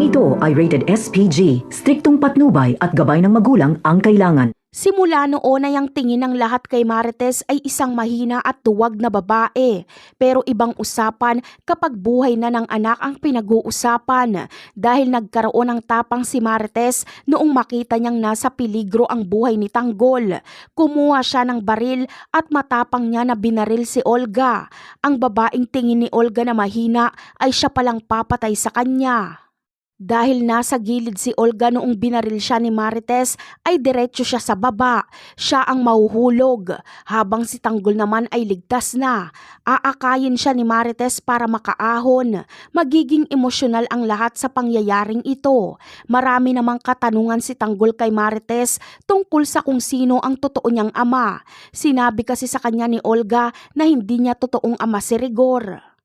ito ay rated SPG, striktong patnubay at gabay ng magulang ang kailangan. Simula noon ay ang tingin ng lahat kay Marites ay isang mahina at tuwag na babae. Pero ibang usapan kapag buhay na ng anak ang pinag-uusapan dahil nagkaroon ng tapang si Marites noong makita niyang nasa peligro ang buhay ni Tanggol. Kumuha siya ng baril at matapang niya na binaril si Olga. Ang babaeng tingin ni Olga na mahina ay siya palang papatay sa kanya. Dahil nasa gilid si Olga noong binaril siya ni Marites ay diretso siya sa baba. Siya ang mahuhulog habang si Tanggol naman ay ligtas na. Aakayin siya ni Marites para makaahon. Magiging emosyonal ang lahat sa pangyayaring ito. Marami namang katanungan si Tanggol kay Marites tungkol sa kung sino ang totoo niyang ama. Sinabi kasi sa kanya ni Olga na hindi niya totoong ama si Rigor.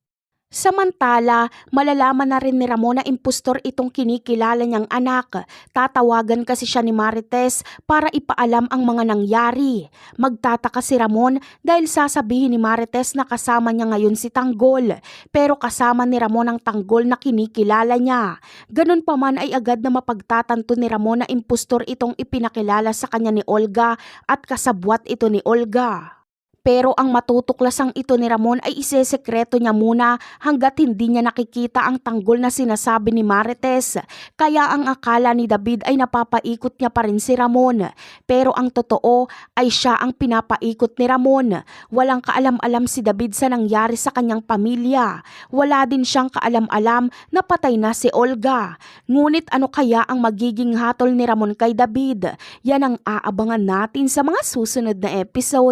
Samantala, malalaman na rin ni Ramon na impostor itong kinikilala niyang anak. Tatawagan kasi siya ni Marites para ipaalam ang mga nangyari. Magtataka si Ramon dahil sasabihin ni Marites na kasama niya ngayon si Tanggol. Pero kasama ni Ramon ang Tanggol na kinikilala niya. Ganun pa man ay agad na mapagtatanto ni Ramon na impostor itong ipinakilala sa kanya ni Olga at kasabwat ito ni Olga. Pero ang matutuklasang ito ni Ramon ay isesekreto niya muna hanggat hindi niya nakikita ang Tanggol na sinasabi ni Marites. Kaya ang akala ni David ay napapaikot niya pa rin si Ramon. Pero ang totoo ay siya ang pinapaikot ni Ramon. Walang kaalam-alam si David sa nangyari sa kanyang pamilya. Wala din siyang kaalam-alam na patay na si Olga. Ngunit ano kaya ang magiging hatol ni Ramon kay David? Yan ang aabangan natin sa mga susunod na episode.